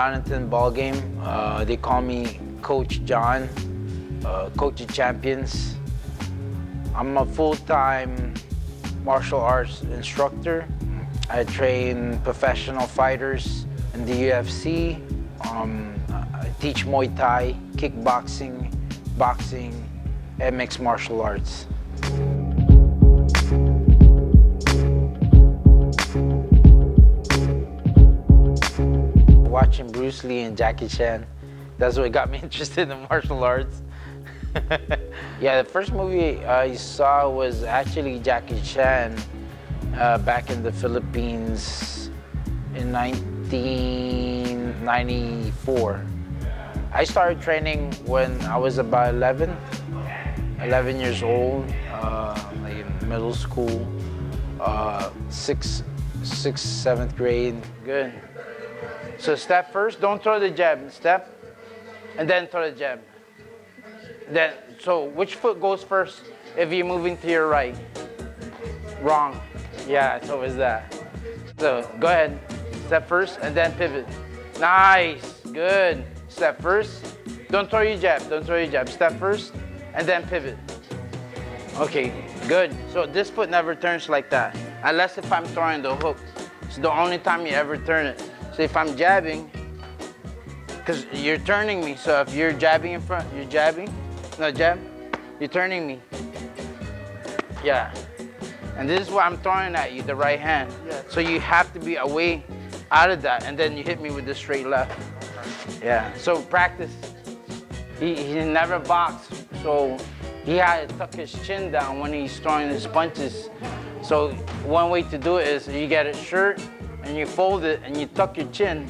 Jonathan Balgame. They call me Coach John, Coach of Champions. I'm a full-time martial arts instructor. I train professional fighters in the UFC. I teach Muay Thai, kickboxing, boxing, and mixed martial arts. Watching Bruce Lee and Jackie Chan, that's what got me interested in martial arts. Yeah, the first movie I saw was actually Jackie Chan back in the Philippines in 1994. I started training when I was about 11 years old, like in middle school, 6th, 7th grade. Good. So step first, don't throw the jab. Step, and then throw the jab. Then, so which foot goes first if you're moving to your right? Wrong. Yeah, it's always that. So go ahead, step first, and then pivot. Nice, good. Step first. Don't throw your jab, don't throw your jab. Step first, and then pivot. Okay, good. So this foot never turns like that, unless if I'm throwing the hook. It's the only time you ever turn it. So if I'm jabbing, because you're turning me, so if you're jabbing in front, you're jabbing, no jab, you're turning me. Yeah. And this is what I'm throwing at you, the right hand. Yeah. So you have to be away out of that, and then you hit me with the straight left. Yeah, so practice. He never boxed, so he had to tuck his chin down when he's throwing his punches. So one way to do it is you get a shirt and you fold it and you tuck your chin.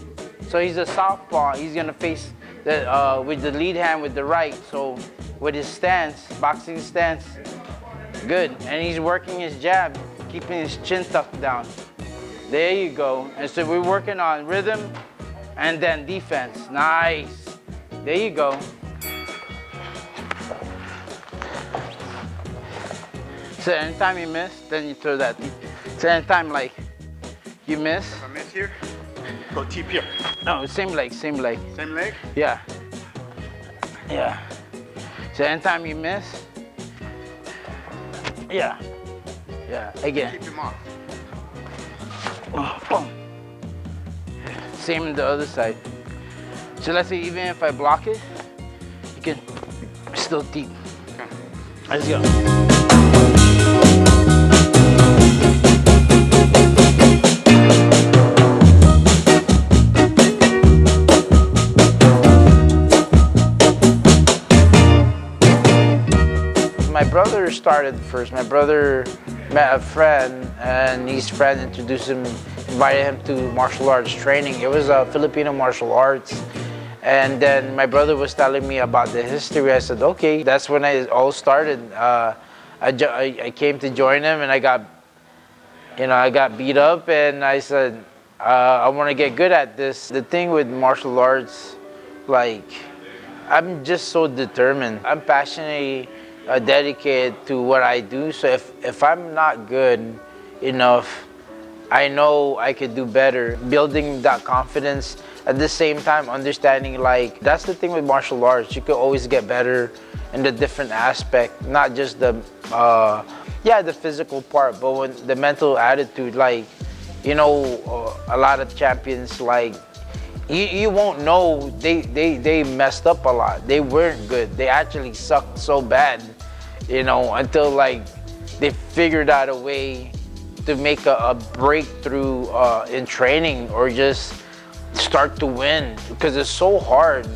So he's a southpaw. He's gonna face the, with the lead hand with the right. So with his stance, boxing stance, good. And he's working his jab, keeping his chin tucked down. There you go. And so we're working on rhythm and then defense. Nice. There you go. So anytime you miss, then you throw that. So anytime like you miss. If I miss here, go tip here. No, same leg, same leg. Same leg? Yeah. Yeah. So anytime you miss. Yeah. Yeah, again. Keep him off. Oh, boom. Same on the other side. So let's say even if I block it, you can still deep. Okay. Let's go. My brother started first. My brother met a friend, and his friend introduced him, invited him to martial arts training. It was Filipino martial arts. And then my brother was telling me about the history. I said, okay. That's when it all started. I came to join him, and I got beat up, and I said, I want to get good at this. The thing with martial arts, like, I'm just so determined. I'm passionately dedicated to what I do. So if I'm not good enough, I know I could do better. Building that confidence, at the same time understanding, like, that's the thing with martial arts. You could always get better in the different aspect, not just the the physical part, but when the mental attitude. Like, a lot of champions, like, you won't know they messed up a lot. They weren't good. They actually sucked so bad, until like they figured out a way to make a breakthrough in training, or just start to win, because it's so hard.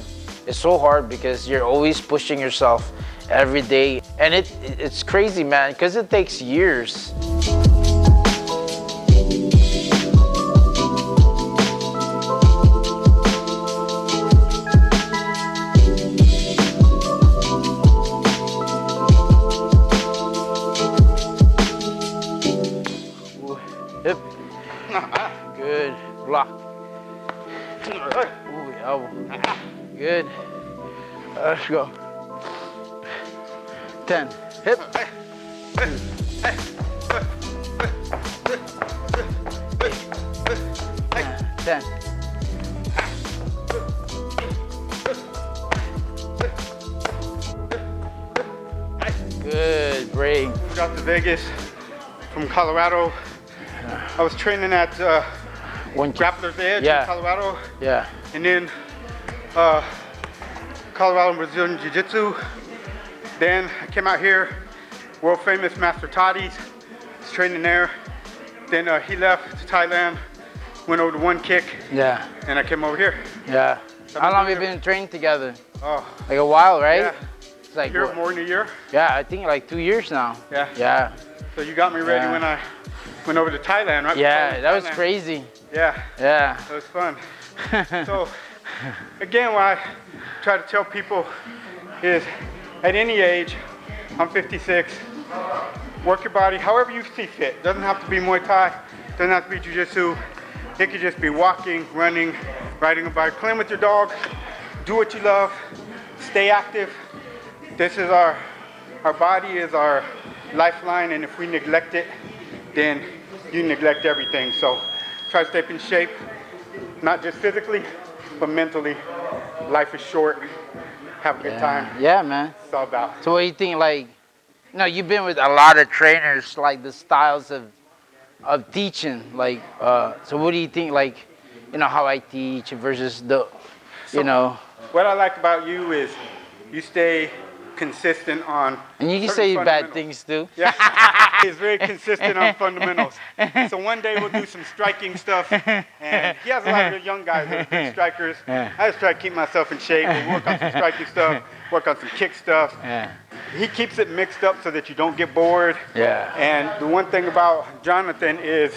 It's so hard because you're always pushing yourself every day, and it's crazy, man, because it takes years. Hip. Good. Block. Ooh, elbow. Good. Let's go. 10. Hip. 10. Vegas from Colorado. I was training at Grappler's Edge in Colorado. Yeah. And then Colorado and Brazilian Jiu-Jitsu. Then I came out here, world famous Master Toddy's, was training there. Then he left to Thailand, went over to One Kick. Yeah. And I came over here. Yeah. How long have you been training together? Oh. Like a while, right? Yeah. It's like here more than a year. Yeah, I think like 2 years now. Yeah. Yeah. So you got me ready when I went over to Thailand, right? Yeah, that was crazy. Yeah. Yeah. That was fun. So, again, what I try to tell people is, at any age, I'm 56, work your body however you see fit. Doesn't have to be Muay Thai, doesn't have to be Jiu-Jitsu. It could just be walking, running, riding a bike, playing with your dog. Do what you love, stay active. This is our body is our lifeline, and if we neglect it, then you neglect everything. So try to stay in shape, not just physically, but mentally. Life is short. Have a good time. Yeah, man. It's all about. So what do you think, like, you know, you've been with a lot of trainers, like the styles of teaching, like, so what do you think, like, you know, how I teach versus the, you know? What I like about you is you stay consistent on. And you can say bad things too. Yeah, he's very consistent on fundamentals. So one day we'll do some striking stuff, and he has a lot of young guys that are good strikers. I just try to keep myself in shape and work on some striking stuff, work on some kick stuff. He keeps it mixed up so that you don't get bored. Yeah. And the one thing about Jonathan is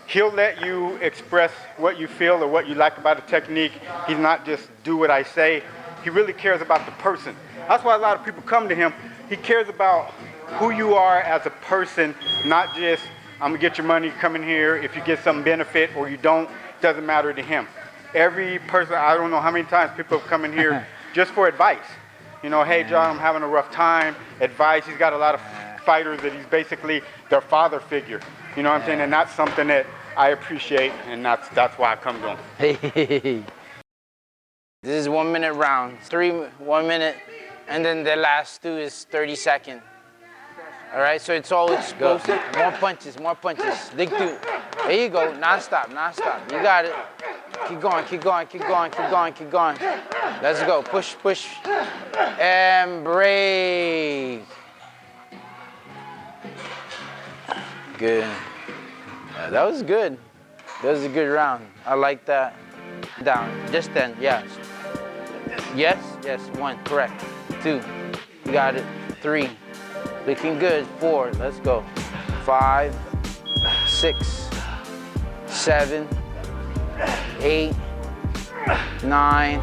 he'll let you express what you feel or what you like about a technique. He's not just do what I say. He really cares about the person. That's why a lot of people come to him. He cares about who you are as a person, not just, I'm gonna get your money, come in here. If you get some benefit or you don't, doesn't matter to him. Every person, I don't know how many times people have come in here just for advice. You know, hey John, I'm having a rough time, advice. He's got a lot of fighters that he's basically their father figure. You know what I'm saying? And that's something that I appreciate, and that's why I come to him. Hey. This is 1 minute rounds, 1 minute, and then the last two is 30 seconds. All right, so it's all explosive. More punches, more punches. Dig two. There you go, non-stop, non-stop. You got it. Keep going, keep going, keep going, keep going, keep going. Let's go, push, push, and break. Good. Yeah, that was good. That was a good round. I like that. Down, just 10, yes. Yes, yes, 1, correct. 2, you got it. 3, looking good. 4, let's go. 5, 6, 7, 8, 9.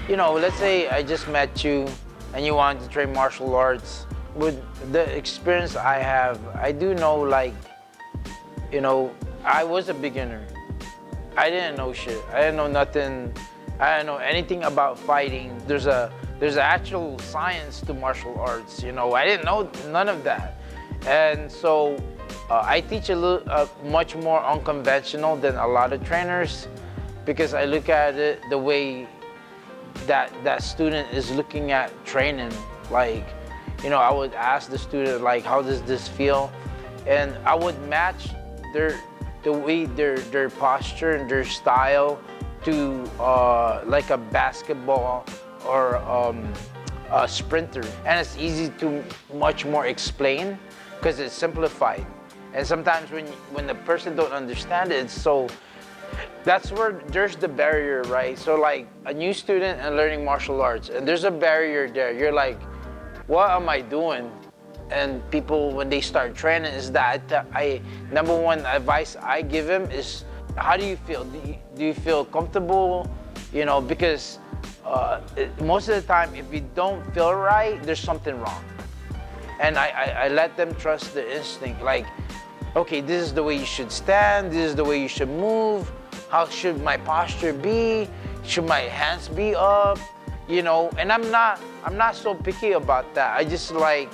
You know, let's say I just met you and you wanted to train martial arts. With the experience I have, I do know, like, you know, I was a beginner. I didn't know shit. I didn't know nothing. I didn't know anything about fighting. There's an actual science to martial arts, you know. I didn't know none of that. And so I teach a little, much more unconventional than a lot of trainers, because I look at it the way that student is looking at training. Like, you know, I would ask the student, like, how does this feel? And I would match the way their posture and their style to like a basketball or a sprinter. And it's easy to much more explain because it's simplified. And sometimes when the person don't understand it, so that's where there's the barrier, right? So like a new student and learning martial arts, and there's a barrier there. You're like, what am I doing? And people, when they start training, is that number one advice I give them is, how do you feel? Do you feel comfortable? You know, because most of the time, if you don't feel right, there's something wrong. And I let them trust the instinct. Like, okay, this is the way you should stand. This is the way you should move. How should my posture be? Should my hands be up? You know, and I'm not so picky about that. I just like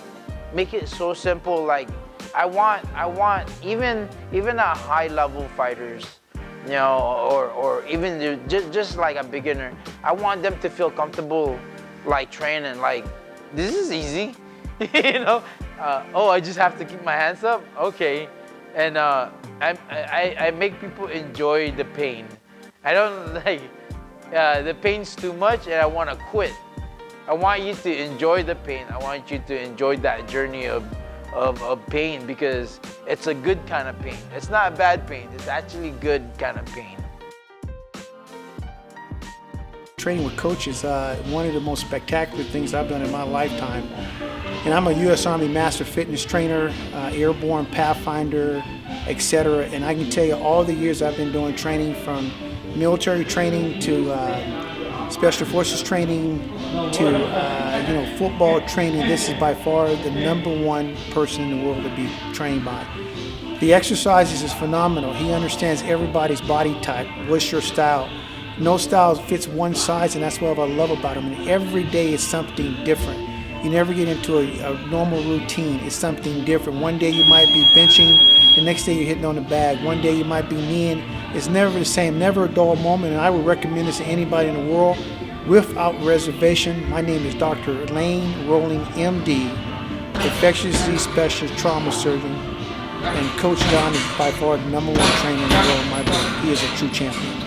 make it so simple. Like, I want even a high level fighters, you know, or even just like a beginner. I want them to feel comfortable, like training. Like this is easy, you know. Oh, I just have to keep my hands up. Okay, and I make people enjoy the pain. I don't like the pain's too much, and I want to quit. I want you to enjoy the pain. I want you to enjoy that journey of pain, because it's a good kind of pain. It's not a bad pain. It's actually good kind of pain. Training with Coach is one of the most spectacular things I've done in my lifetime. And I'm a U.S. Army Master Fitness Trainer, Airborne Pathfinder, etc. And I can tell you all the years I've been doing training, from military training to Special Forces training to football training, this is by far the #1 person in the world to be trained by. The exercises is phenomenal. He understands everybody's body type. What's your style? No style fits one size, and that's what I love about him. And every day is something different. You never get into a normal routine. It's something different. One day you might be benching, the next day you're hitting on the bag. One day you might be kneeing. It's never the same, never a dull moment, and I would recommend this to anybody in the world without reservation. My name is Dr. Lane Rowling, MD, infectious disease specialist, trauma surgeon, and Coach John is by far the #1 trainer in the world in my book. He is a true champion.